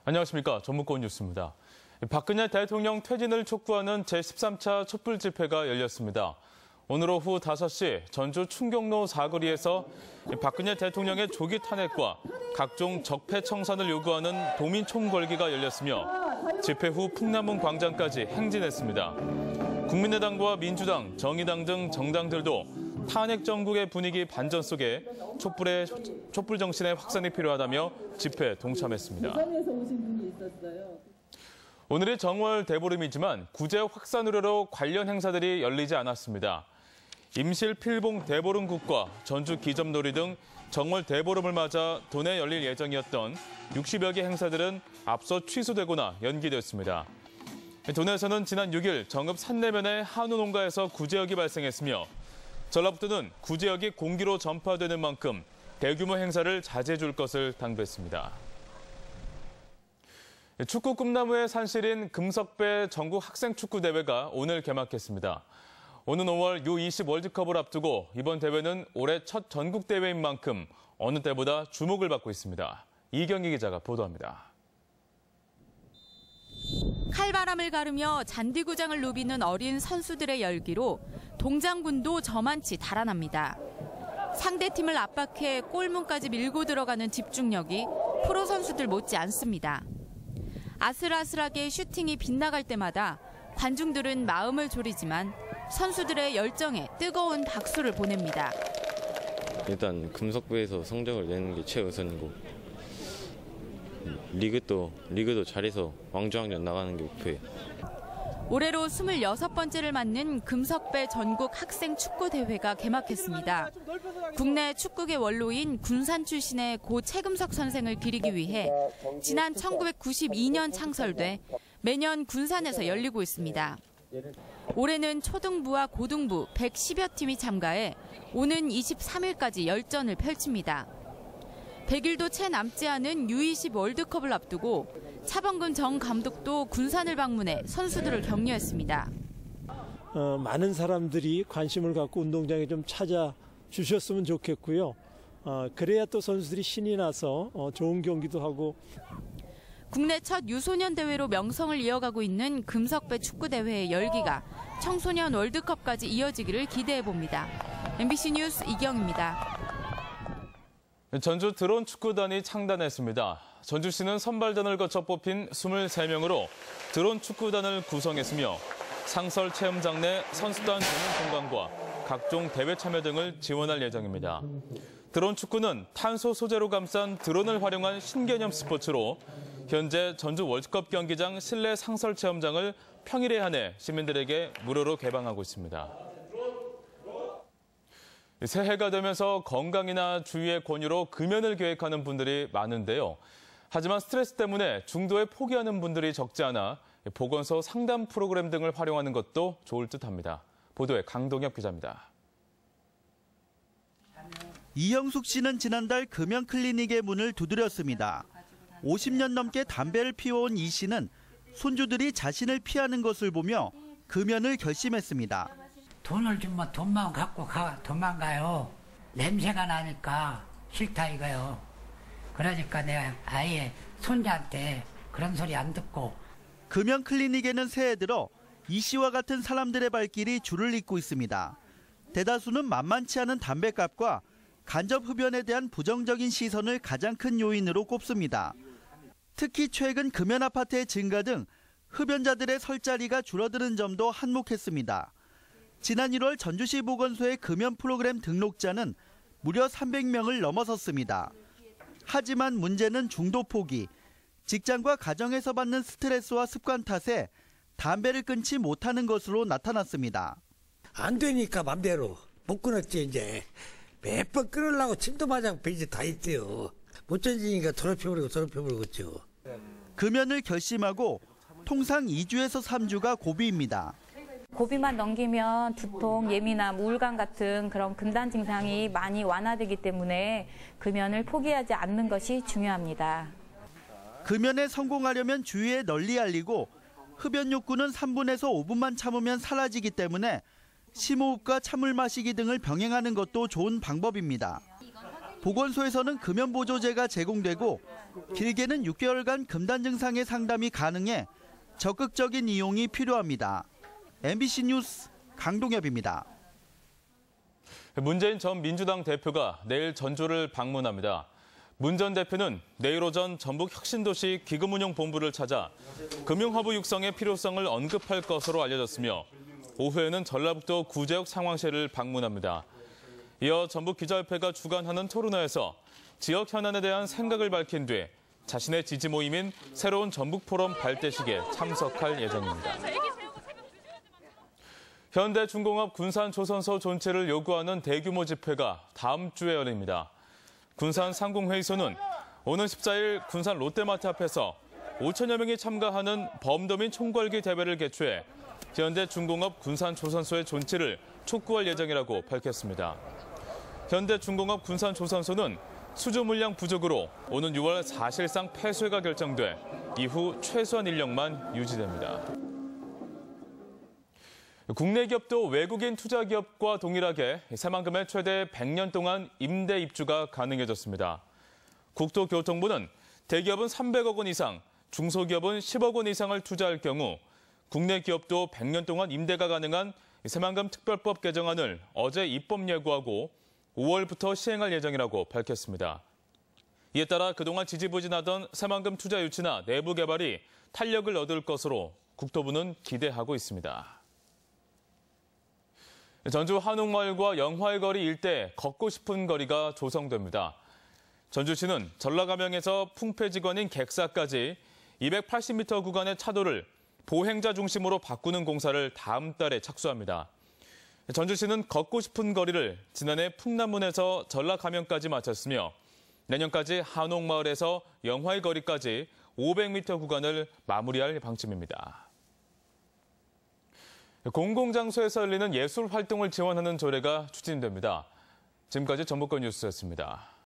안녕하십니까. 전문권 뉴스입니다. 박근혜 대통령 퇴진을 촉구하는 제13차 촛불 집회가 열렸습니다. 오늘 오후 5시 전주 충경로 사거리에서 박근혜 대통령의 조기 탄핵과 각종 적폐 청산을 요구하는 도민 총궐기가 열렸으며 집회 후 풍남문 광장까지 행진했습니다. 국민의당과 민주당, 정의당 등 정당들도 탄핵 정국의 분위기 반전 속에 촛불 정신의 확산이 필요하다며 집회에 동참했습니다. 오늘이 정월 대보름이지만 구제 확산 우려로 관련 행사들이 열리지 않았습니다. 임실 필봉 대보름국과 전주 기점놀이 등 정월 대보름을 맞아 도내에 열릴 예정이었던 60여 개 행사들은 앞서 취소되거나 연기됐습니다. 도내에서는 지난 6일 정읍 산내면의 한우 농가에서 구제역이 발생했으며 전라북도는 구제역이 공기로 전파되는 만큼 대규모 행사를 자제해 줄 것을 당부했습니다. 축구 꿈나무의 산실인 금석배 전국 학생축구대회가 오늘 개막했습니다. 오는 5월 U20 월드컵을 앞두고 이번 대회는 올해 첫 전국대회인 만큼 어느 때보다 주목을 받고 있습니다. 이경희 기자가 보도합니다. 칼바람을 가르며 잔디구장을 누비는 어린 선수들의 열기로 동장군도 저만치 달아납니다. 상대팀을 압박해 골문까지 밀고 들어가는 집중력이 프로 선수들 못지 않습니다. 아슬아슬하게 슈팅이 빗나갈 때마다 관중들은 마음을 졸이지만 선수들의 열정에 뜨거운 박수를 보냅니다. 일단 금석부에서 성적을 내는 게 최우선이고 리그도 잘해서 왕중왕전 나가는 게 목표예요. 올해로 26번째를 맞는 금석배 전국 학생 축구대회가 개막했습니다. 국내 축구계 원로인 군산 출신의 고 최금석 선생을 기리기 위해 지난 1992년 창설돼 매년 군산에서 열리고 있습니다. 올해는 초등부와 고등부 110여 팀이 참가해 오는 23일까지 열전을 펼칩니다. 100일도 채 남지 않은 U20 월드컵을 앞두고 차범근 정 감독도 군산을 방문해 선수들을 격려했습니다. 많은 사람들이 관심을 갖고 운동장에 좀 찾아주셨으면 좋겠고요. 그래야 또 선수들이 신이 나서 좋은 경기도 하고. 국내 첫 유소년 대회로 명성을 이어가고 있는 금석배 축구대회의 열기가 청소년 월드컵까지 이어지기를 기대해봅니다. MBC 뉴스 이경입니다. 전주 드론 축구단이 창단했습니다. 전주시는 선발전을 거쳐 뽑힌 23명으로 드론 축구단을 구성했으며 상설 체험장 내 선수단 전용 공간과 각종 대회 참여 등을 지원할 예정입니다. 드론 축구는 탄소 소재로 감싼 드론을 활용한 신개념 스포츠로 현재 전주 월드컵 경기장 실내 상설 체험장을 평일에 한해 시민들에게 무료로 개방하고 있습니다. 새해가 되면서 건강이나 주위의 권유로 금연을 계획하는 분들이 많은데요. 하지만 스트레스 때문에 중도에 포기하는 분들이 적지 않아 보건소 상담 프로그램 등을 활용하는 것도 좋을 듯합니다. 보도에 강동엽 기자입니다. 이영숙 씨는 지난달 금연 클리닉의 문을 두드렸습니다. 50년 넘게 담배를 피워온 이 씨는 손주들이 자신을 피하는 것을 보며 금연을 결심했습니다. 돈을 주면 돈만 갖고 도망가요. 냄새가 나니까 싫다 이거요. 그러니까 내가 아예 손자한테 그런 소리 안 듣고. 금연 클리닉에는 새해 들어 이 씨와 같은 사람들의 발길이 줄을 잇고 있습니다. 대다수는 만만치 않은 담배값과 간접 흡연에 대한 부정적인 시선을 가장 큰 요인으로 꼽습니다. 특히 최근 금연 아파트의 증가 등 흡연자들의 설 자리가 줄어드는 점도 한몫했습니다. 지난 1월 전주시 보건소의 금연 프로그램 등록자는 무려 300명을 넘어섰습니다. 하지만 문제는 중도 포기, 직장과 가정에서 받는 스트레스와 습관 탓에 담배를 끊지 못하는 것으로 나타났습니다. 안 되니까 맘대로 못 끊었지 이제. 몇 번 끊으려고 침도 맞아고 이제 다 있대요. 못 견디니까 더럽혀버리고 있죠. 금연을 결심하고 통상 2주에서 3주가 고비입니다. 고비만 넘기면 두통, 예민함, 우울감 같은 그런 금단 증상이 많이 완화되기 때문에 금연을 포기하지 않는 것이 중요합니다. 금연에 성공하려면 주위에 널리 알리고 흡연 욕구는 3분에서 5분만 참으면 사라지기 때문에 심호흡과 찬물 마시기 등을 병행하는 것도 좋은 방법입니다. 보건소에서는 금연보조제가 제공되고 길게는 6개월간 금단 증상의 상담이 가능해 적극적인 이용이 필요합니다. MBC 뉴스 강동엽입니다. 문재인 전 민주당 대표가 내일 전주를 방문합니다. 문 전 대표는 내일 오전 전북 혁신도시 기금운용본부를 찾아 금융허브 육성의 필요성을 언급할 것으로 알려졌으며 오후에는 전라북도 구제역 상황실을 방문합니다. 이어 전북기자협회가 주관하는 토론회에서 지역 현안에 대한 생각을 밝힌 뒤 자신의 지지 모임인 새로운 전북포럼 발대식에 참석할 예정입니다. 현대중공업 군산조선소 존치를 요구하는 대규모 집회가 다음 주에 열립니다. 군산상공회의소는 오는 14일 군산 롯데마트 앞에서 5천여 명이 참가하는 범도민 총궐기 대회를 개최해 현대중공업 군산조선소의 존치를 촉구할 예정이라고 밝혔습니다. 현대중공업 군산조선소는 수주 물량 부족으로 오는 6월 사실상 폐쇄가 결정돼 이후 최소한 인력만 유지됩니다. 국내 기업도 외국인 투자 기업과 동일하게 새만금에 최대 100년 동안 임대 입주가 가능해졌습니다. 국토교통부는 대기업은 300억 원 이상, 중소기업은 10억 원 이상을 투자할 경우 국내 기업도 100년 동안 임대가 가능한 새만금 특별법 개정안을 어제 입법 예고하고 5월부터 시행할 예정이라고 밝혔습니다. 이에 따라 그동안 지지부진하던 새만금 투자 유치나 내부 개발이 탄력을 얻을 것으로 국토부는 기대하고 있습니다. 전주 한옥마을과 영화의거리 일대 걷고 싶은 거리가 조성됩니다. 전주시는 전라가명에서 풍패지관인 객사까지 280m 구간의 차도를 보행자 중심으로 바꾸는 공사를 다음 달에 착수합니다. 전주시는 걷고 싶은 거리를 지난해 풍남문에서 전라가명까지 마쳤으며 내년까지 한옥마을에서 영화의거리까지 500m 구간을 마무리할 방침입니다. 공공장소에서 열리는 예술 활동을 지원하는 조례가 추진됩니다. 지금까지 전북권 뉴스였습니다.